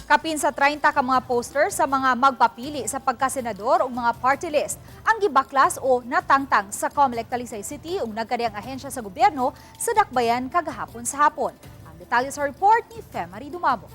Kapin sa 30 ka mga poster sa mga magpapili sa pagkasenador o mga party list ang gibaklas o natangtang sa Comelec Talisay City ug nagkadiyang ahensya sa gobyerno sa dakbayan kagahapon sa hapon. Ang detalye sa report ni Femari Dumabo.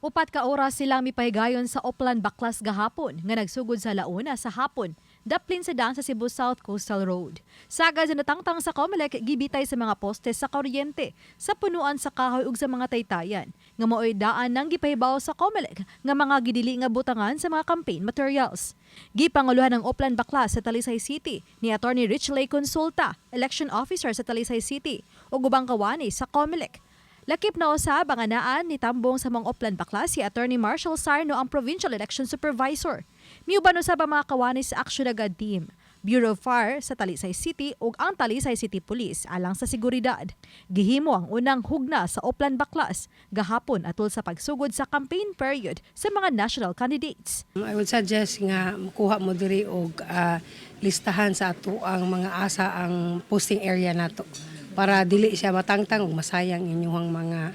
4 ka oras silang mipahigayon sa Oplan Baklas gahapon nga nagsugod sa launa sa hapon. Daplin sa daan sa Cebu South Coastal Road. Sagad sa natangtang sa Comelec, gibitay sa mga postes sa kuryente, sa punuan sa kahoy ug sa mga taytayan. Nga mao'y daan nang gipahibaw sa Comelec nga mga gidili nga butangan sa mga campaign materials. Gipanguluhan ng Oplan Baklas sa Talisay City ni Attorney Richley Consulta, Election Officer sa Talisay City, ug ubang kawani sa Comelec. Lakip na usab ang anaan ni tambong sa mga Oplan Baklas si Attorney Marshall Sarno ang Provincial Election Supervisor. Miuban usab ang mga kawani sa Action Agad Team, Bureau of Fire sa Talisay City ug ang Talisay City Police alang sa seguridad. Gihimo ang unang hugna sa Oplan Baklas gahapon atol sa pagsugod sa campaign period sa mga national candidates. I would suggest nga makuha mo diri og listahan sa ato ang mga asa ang posting area nato para dili siya matangtang ug masayang inyong mga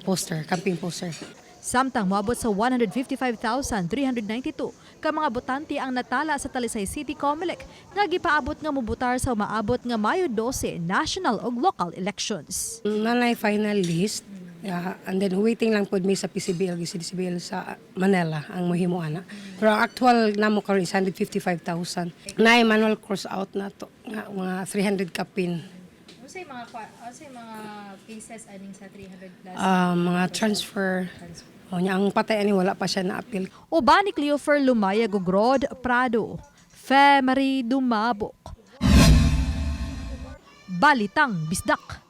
poster, campaign poster. Samtang moabot sa 155,392 ka mga botante ang natala sa Talisay City Comelec nga gipaabot nga mobutar sa umaabot nga Mayo 12 national ug local elections. Nanay final list and then waiting lang pod mi sa PCBL sa Manila ang mohimo ana. Pero ang actual namo karon is 155,000. Nay manual cross out na to nga mga 300 kapin. Unsay mga cases aning sa 300 plus? Mga transfer. O niya ang patay ani wala pa siya na-appeal. Uban ni Cleofer Lumaya Gogrod Prado, Femari Dumabok. Balitang Bisdak.